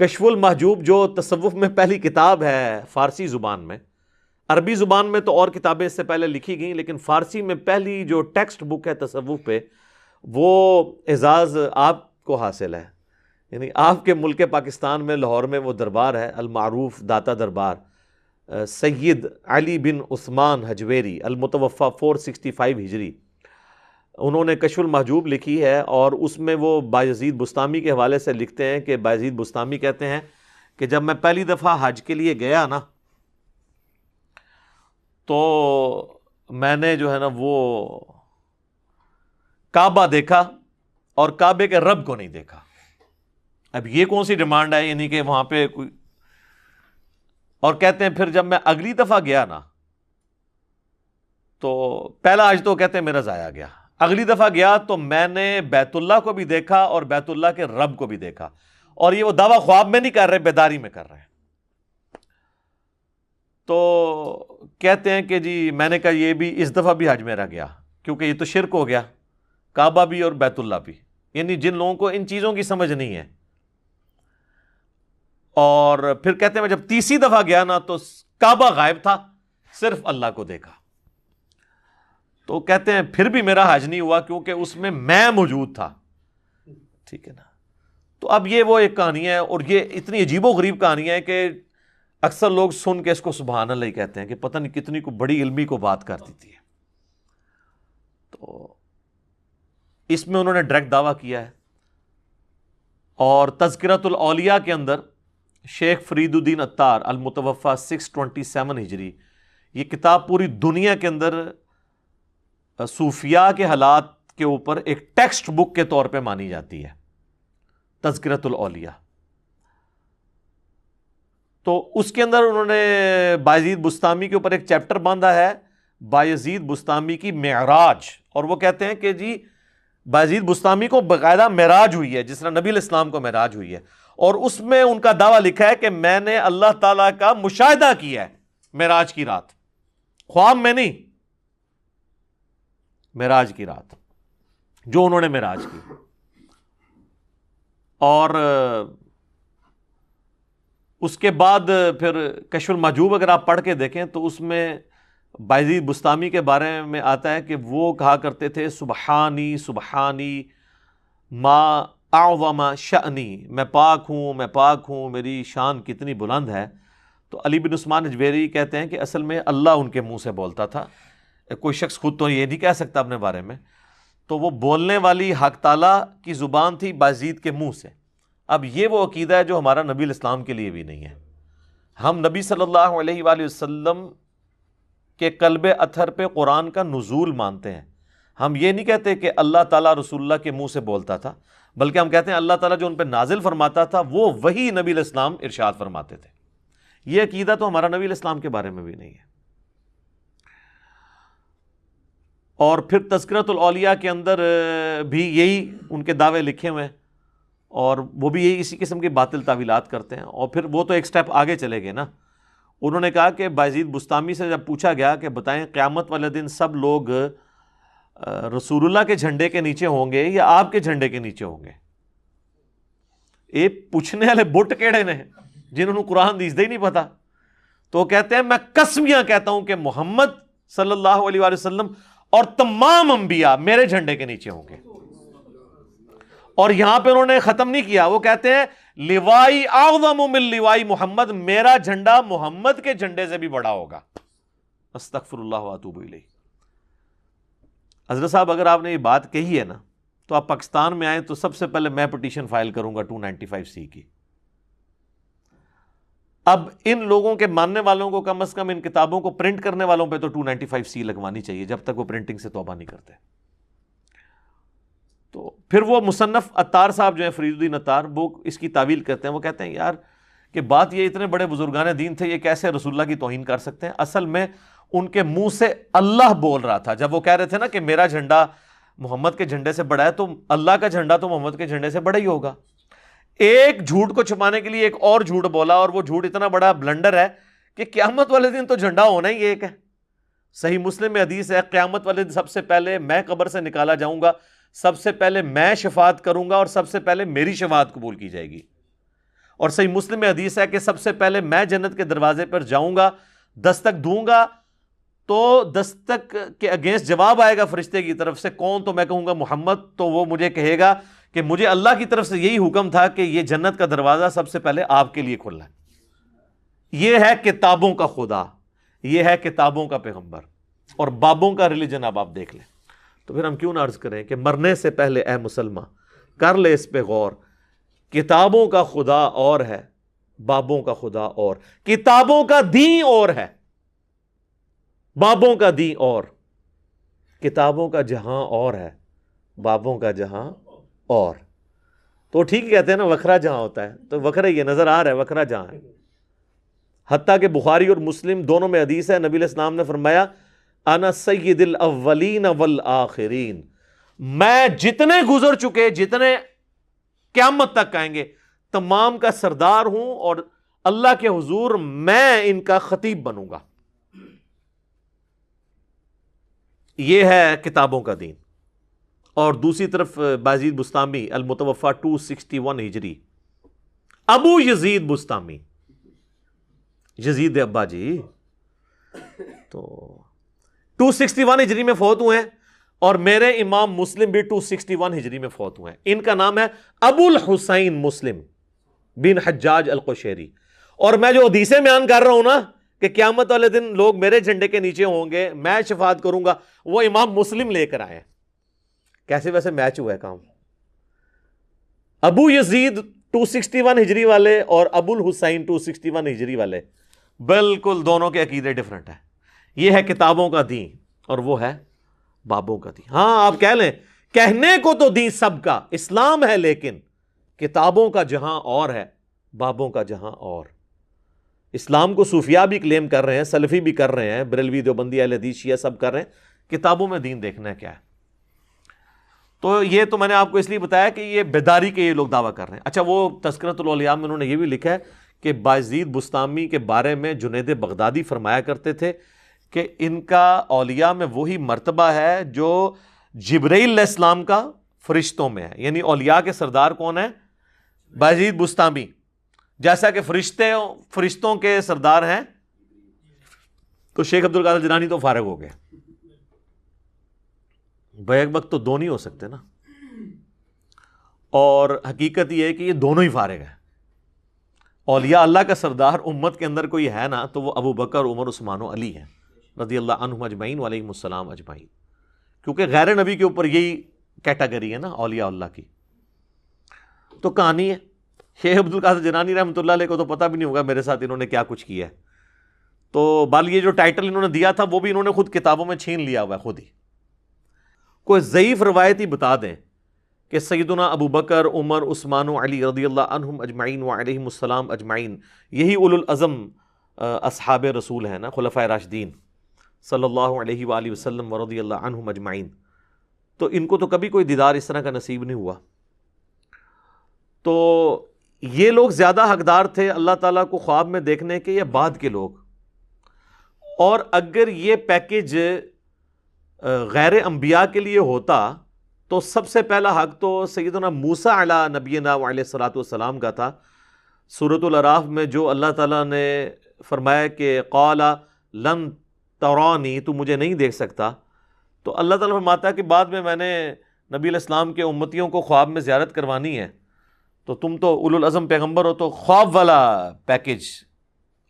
کشف المحجوب جو تصوف میں پہلی کتاب ہے فارسی زبان میں، عربی زبان میں تو اور کتابیں اس سے پہلے لکھی گئیں، لیکن فارسی میں پہلی جو ٹیکسٹ بک ہے تصوف پہ، وہ اعزاز آپ کو حاصل ہے. یعنی آپ کے ملک پاکستان میں لاہور میں وہ دربار ہے المعروف داتا دربار، سید علی بن عثمان حجویری المتوفی 465 ہجری، انہوں نے کشف المحجوب لکھی ہے. اور اس میں وہ بایزید بستامی کے حوالے سے لکھتے ہیں کہ بایزید بستامی کہتے ہیں کہ جب میں پہلی دفعہ حج کے لیے گیا نا، تو میں نے جو ہے نا وہ کعبہ دیکھا اور کعبے کے رب کو نہیں دیکھا. اب یہ کون سی ڈیمانڈ ہے، یعنی کہ وہاں پہ کوئی. اور کہتے ہیں پھر جب میں اگلی دفعہ گیا نا، تو پہلا حج تو کہتے ہیں میرا ضائع گیا. اگلی دفعہ گیا تو میں نے بیت اللہ کو بھی دیکھا اور بیت اللہ کے رب کو بھی دیکھا. اور یہ وہ دعویٰ خواب میں نہیں کر رہے، بیداری میں کر رہے ہیں. تو کہتے ہیں کہ جی میں نے کہا یہ بھی اس دفعہ بھی حج میرا گیا، کیونکہ یہ تو شرک ہو گیا، کعبہ بھی اور بیت اللہ بھی. یعنی جن لوگوں کو ان چیزوں کی سمجھ نہیں ہے. اور پھر کہتے ہیں میں جب تیسری دفعہ گیا نا تو کعبہ غائب تھا، صرف اللہ کو دیکھا. تو کہتے ہیں پھر بھی میرا حج نہیں ہوا، کیونکہ اس میں موجود تھا. ٹھیک ہے نا. تو اب یہ وہ ایک کہانی ہے، اور یہ اتنی عجیب و غریب کہانی ہے کہ اکثر لوگ سن کے اس کو سبحان اللہ ہی کہتے ہیں کہ پتہ نہیں کتنی کو بڑی علمی کو بات کر دیتی ہے. تو اس میں انہوں نے ڈائریکٹ دعویٰ کیا ہے. اور تذکرۃ الاولیاء کے اندر شیخ فرید الدین عطار المتوفی 627 ہجری، یہ کتاب پوری دنیا کے اندر صوفیاء کے حالات کے اوپر ایک ٹیکسٹ بک کے طور پہ مانی جاتی ہے، تذکرۃ الاولیاء. تو اس کے اندر انہوں نے بایزید بستامی کے اوپر ایک چیپٹر باندھا ہے، بایزید بستامی کی معراج. اور وہ کہتے ہیں کہ جی بایزید بستامی کو باقاعدہ معراج ہوئی ہے، جس طرح نبی الاسلام کو معراج ہوئی ہے. اور اس میں ان کا دعویٰ لکھا ہے کہ میں نے اللہ تعالیٰ کا مشاہدہ کیا ہے معراج کی رات، خواب میں نہیں، معراج کی رات جو انہوں نے معراج کی. اور اس کے بعد پھر کشف المحجوب اگر آپ پڑھ کے دیکھیں تو اس میں بایزید بستامی کے بارے میں آتا ہے کہ وہ کہا کرتے تھے سبحانی سبحانی ما اعظم شأنی، میں پاک ہوں، میری شان کتنی بلند ہے. تو علی بن عثمان حجویری کہتے ہیں کہ اصل میں اللہ ان کے منہ سے بولتا تھا، کوئی شخص خود تو یہ نہیں کہہ سکتا اپنے بارے میں. تو وہ بولنے والی حق تعالیٰ کی زبان تھی بایزید کے منہ سے. اب یہ وہ عقیدہ ہے جو ہمارا نبی الاسلام کے لیے بھی نہیں ہے. ہم نبی صلی اللہ علیہ وآلہ وسلم کے قلب اطہر پہ قرآن کا نزول مانتے ہیں. ہم یہ نہیں کہتے کہ اللہ تعالیٰ رسول اللہ کے منہ سے بولتا تھا، بلکہ ہم کہتے ہیں اللہ تعالیٰ جو ان پہ نازل فرماتا تھا وہ وہی نبی الاسلام ارشاد فرماتے تھے. یہ عقیدہ تو ہمارا نبی الاسلام کے بارے میں بھی نہیں ہے. اور پھر تذکرۃ الاولیاء کے اندر بھی یہی ان کے دعوے لکھے ہوئے ہیں، اور وہ بھی یہی اسی قسم کی باطل تعویلات کرتے ہیں. اور پھر وہ تو ایک سٹیپ آگے چلے گئے نا. انہوں نے کہا کہ بایزید بستامی سے جب پوچھا گیا کہ بتائیں قیامت والے دن سب لوگ رسول اللہ کے جھنڈے کے نیچے ہوں گے یا آپ کے جھنڈے کے نیچے ہوں گے؟ پوچھنے والے بٹ کیڑے نے جنہوں نے قرآن دیجدے ہی نہیں پتا. تو کہتے ہیں میں قسمیاں کہتا ہوں کہ محمد صلی اللہ علیہ وآلہ وسلم اور تمام انبیاء میرے جھنڈے کے نیچے ہوں گے. اور یہاں پہ انہوں نے ختم نہیں کیا، وہ کہتے ہیں لوائی اعظم من لوائی محمد، میرا جھنڈا محمد کے جھنڈے سے بھی بڑا ہوگا. استغفر اللہ واتوب الیہ. حضرت صاحب اگر آپ نے یہ بات کہی ہے نا تو آپ پاکستان میں آئیں تو سب سے پہلے میں پٹیشن فائل کروں گا 295C کی. اب ان لوگوں کے ماننے والوں کو کم از کم ان کتابوں کو پرنٹ کرنے والوں پہ تو 295C لگوانی چاہیے جب تک وہ پرنٹنگ سے توبہ نہیں کرتے. تو پھر وہ مصنف عطار صاحب جو ہیں فرید الدین عطار، وہ اس کی تعویل کرتے ہیں. وہ کہتے ہیں یار کہ بات یہ اتنے بڑے بزرگان دین تھے، یہ کیسے رسول اللہ کی توہین کر سکتے ہیں؟ اصل میں ان کے منہ سے اللہ بول رہا تھا جب وہ کہہ رہے تھے نا کہ میرا جھنڈا محمد کے جھنڈے سے بڑا ہے، تو اللہ کا جھنڈا تو محمد کے جھنڈے سے بڑا ہی ہوگا. ایک جھوٹ کو چھپانے کے لیے ایک اور جھوٹ بولا، اور وہ جھوٹ اتنا بڑا بلنڈر ہے کہ قیامت والے دن تو جھنڈا ہونا ہی ایک ہے. صحیح مسلم میں حدیث ہے قیامت والے دن سب سے پہلے میں قبر سے نکالا جاؤں گا، سب سے پہلے میں شفاعت کروں گا، اور سب سے پہلے میری شفاعت قبول کی جائے گی. اور صحیح مسلم میں حدیث ہے کہ سب سے پہلے میں جنت کے دروازے پر جاؤں گا، دستک دوں گا، تو دستک کے اگینسٹ جواب آئے گا فرشتے کی طرف سے، کون؟ تو میں کہوں گا محمد، تو وہ مجھے کہے گا کہ مجھے اللہ کی طرف سے یہی حکم تھا کہ یہ جنت کا دروازہ سب سے پہلے آپ کے لیے کھلا ہے۔ یہ ہے کتابوں کا خدا، یہ ہے کتابوں کا پیغمبر، اور بابوں کا ریلیجن اب آپ دیکھ لیں۔ تو پھر ہم کیوں نہ عرض کریں کہ مرنے سے پہلے اے مسلمان کر لے اس پہ غور، کتابوں کا خدا اور ہے، بابوں کا خدا اور، کتابوں کا دین اور ہے، بابوں کا دین اور، کتابوں کا جہاں اور ہے، بابوں کا جہاں اور۔ تو ٹھیک کہتے ہیں نا وکھرا جہاں ہوتا ہے، تو وکھرا یہ نظر آ رہا ہے وکھرا جہاں ہے۔ حتیٰ کہ بخاری اور مسلم دونوں میں حدیث ہے، نبی علیہ السلام نے فرمایا انا سید الاولین والآخرین، میں جتنے گزر چکے، جتنے قیامت تک آئیں گے، تمام کا سردار ہوں، اور اللہ کے حضور میں ان کا خطیب بنوں گا۔ یہ ہے کتابوں کا دین۔ اور دوسری طرف بایزید بسطامی المتوفا 261 ہجری، ابو یزید بسطامی، یزید ابا جی، تو 261 ہجری میں فوت ہوئے ہیں، اور میرے امام مسلم بھی 261 ہجری میں فوت ہوئے ہیں۔ ان کا نام ہے ابو الحسین مسلم بن حجاج القشیری۔ اور میں جو حدیثیں بیان کر رہا ہوں نا کہ قیامت والے دن لوگ میرے جھنڈے کے نیچے ہوں گے، میں شفاعت کروں گا، وہ امام مسلم لے کر آئے ہیں۔ کیسے ویسے میچ ہوا ہے کام؟ ابو یزید 261 ہجری والے اور ابو الحسین 261 ہجری والے، بالکل دونوں کے عقیدے ڈیفرنٹ ہیں۔ یہ ہے کتابوں کا دین اور وہ ہے بابوں کا دین۔ ہاں آپ کہہ لیں، کہنے کو تو دین سب کا اسلام ہے، لیکن کتابوں کا جہاں اور ہے، بابوں کا جہاں اور۔ اسلام کو صوفیاء بھی کلیم کر رہے ہیں، سلفی بھی کر رہے ہیں، بریلوی دیوبندی اہل حدیث شیعہ سب کر رہے ہیں، کتابوں میں دین دیکھنا ہے کیا ہے۔ تو یہ تو میں نے آپ کو اس لیے بتایا کہ یہ بیداری کے یہ لوگ دعویٰ کر رہے ہیں۔ اچھا، وہ تذکرۃ الاولیاء میں انہوں نے یہ بھی لکھا ہے کہ بایزید بسطامی کے بارے میں جنید بغدادی فرمایا کرتے تھے کہ ان کا اولیاء میں وہی مرتبہ ہے جو جبرائیل علیہ السلام کا فرشتوں میں ہے، یعنی اولیاء کے سردار کون ہے؟ بایزید بسطامی، جیسا کہ فرشتوں کے سردار ہیں۔ تو شیخ عبد القادر جیلانی تو فارغ ہو گئے، بیک وقت تو دو نہیں ہو سکتے نا، اور حقیقت یہ ہے کہ یہ دونوں ہی فارغ ہیں۔ اولیاء اللہ کا سردار امت کے اندر کوئی ہے نا تو وہ ابو بکر، عمر، عثمان و علی ہیں رضی اللہ عنہم اجمعین وعلیہم السلام اجمعین، کیونکہ غیر نبی کے اوپر یہی کیٹیگری ہے نا اولیاء اللہ کی۔ تو کہانی ہے، شیخ عبد القادر جیلانی رحمۃ اللہ علیہ کو تو پتہ بھی نہیں ہوگا میرے ساتھ انہوں نے کیا کچھ کیا ہے۔ تو بال یہ جو ٹائٹل انہوں نے دیا تھا وہ بھی انہوں نے خود کتابوں میں چھین لیا ہوا ہے خود ہی۔ کوئی ضعیف روایت ہی بتا دیں کہ سیدنا ابو بکر، عمر، عثمان و علی رضی اللہ عنہم اجمعین وعلیہم السلام اجمعین، یہی اولو العزم اصحاب رسول ہیں نا، خلفائے راشدین صلی اللہ علیہ وآلہ وسلم ورضی اللہ عنہم اجمعین، تو ان کو تو کبھی کوئی دیدار اس طرح کا نصیب نہیں ہوا۔ تو یہ لوگ زیادہ حقدار تھے اللہ تعالیٰ کو خواب میں دیکھنے کے یا بعد کے لوگ؟ اور اگر یہ پیکج غیر انبیاء کے لیے ہوتا تو سب سے پہلا حق تو سیدنا موسیٰ علی نبینا علیہ الصلوۃ والسلام کا تھا۔ سورۃ الاعراف میں جو اللہ تعالیٰ نے فرمایا کہ قال لن ترانی، تو مجھے نہیں دیکھ سکتا، تو اللہ تعالیٰ فرماتا ہے کہ بعد میں نے نبی علیہ السلام کے امتیوں کو خواب میں زیارت کروانی ہے، تو تم تو اولو العزم پیغمبر ہو، تو خواب والا پیکج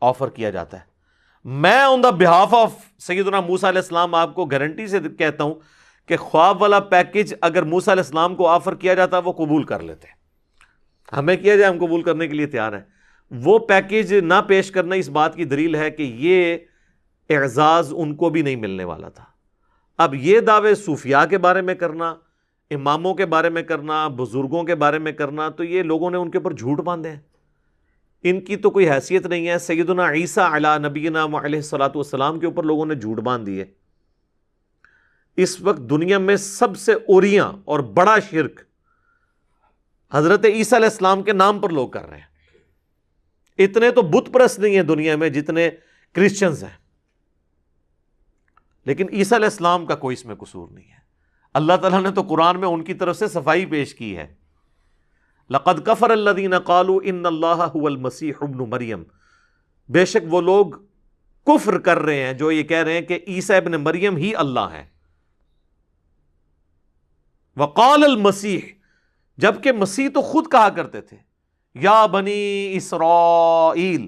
آفر کیا جاتا ہے۔ میں آن دا بہاف آف سیدنا موسیٰ علیہ السلام آپ کو گارنٹی سے کہتا ہوں کہ خواب والا پیکج اگر موسیٰ علیہ السلام کو آفر کیا جاتا وہ قبول کر لیتے، ہمیں کیا جائے ہم قبول کرنے کے لیے تیار ہیں۔ وہ پیکج نہ پیش کرنا اس بات کی دلیل ہے کہ یہ اعزاز ان کو بھی نہیں ملنے والا تھا۔ اب یہ دعوے صوفیاء کے بارے میں کرنا، اماموں کے بارے میں کرنا، بزرگوں کے بارے میں کرنا، تو یہ لوگوں نے ان کے اوپر جھوٹ باندھے ہیں، ان کی تو کوئی حیثیت نہیں ہے۔ سیدنا عیسیٰ علی نبینا علیہ الصلوۃ والسلام کے اوپر لوگوں نے جھوٹ باندھ دیے۔ اس وقت دنیا میں سب سے اوریاں اور بڑا شرک حضرت عیسیٰ علیہ السلام کے نام پر لوگ کر رہے ہیں۔ اتنے تو بت پرست نہیں ہیں دنیا میں جتنے کرسچنز ہیں، لیکن عیسیٰ علیہ السلام کا کوئی اس میں قصور نہیں ہے۔ اللہ تعالیٰ نے تو قرآن میں ان کی طرف سے صفائی پیش کی ہے۔ لقد کفر الذین قالوا ان اللہ هو المسیح ابن مریم، بے شک وہ لوگ کفر کر رہے ہیں جو یہ کہہ رہے ہیں کہ عیسیٰ ابن مریم ہی اللہ ہے. وقال المسیح، جبکہ مسیح تو خود کہا کرتے تھے یا بنی اسرائیل،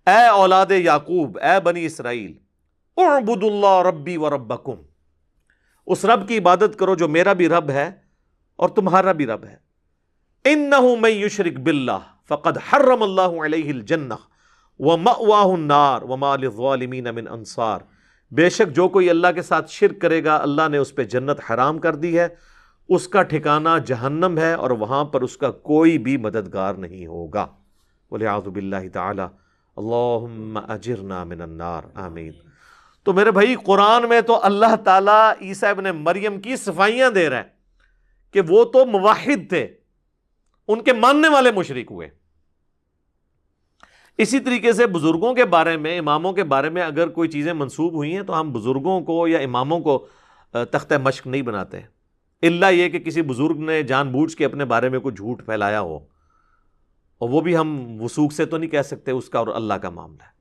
اے اولاد یعقوب، اے بنی اسرائیل، اعبدوا اللہ ربی و ربکم، اس رب کی عبادت کرو جو میرا بھی رب ہے اور تمہارا بھی رب ہے. انہ من یشرک باللہ فقد حرم اللہ علیہ الجنہ ومأواہ النار وما للظالمین من انصار، بے شک جو کوئی اللہ کے ساتھ شرک کرے گا اللہ نے اس پہ جنت حرام کر دی ہے، اس کا ٹھکانہ جہنم ہے اور وہاں پر اس کا کوئی بھی مددگار نہیں ہوگا. والعیاذ باللہ تعالی. اللہم اجرنا من النار، آمین. تو میرے بھائی قرآن میں تو اللہ تعالیٰ عیسیٰ ابن مریم کی صفائیاں دے رہا ہے کہ وہ تو موحد تھے، ان کے ماننے والے مشرک ہوئے. اسی طریقے سے بزرگوں کے بارے میں، اماموں کے بارے میں اگر کوئی چیزیں منسوب ہوئی ہیں تو ہم بزرگوں کو یا اماموں کو تختہ مشق نہیں بناتے، الا یہ کہ کسی بزرگ نے جان بوجھ کے اپنے بارے میں کوئی جھوٹ پھیلایا ہو، اور وہ بھی ہم وثوق سے تو نہیں کہہ سکتے، اس کا اور اللہ کا معاملہ ہے.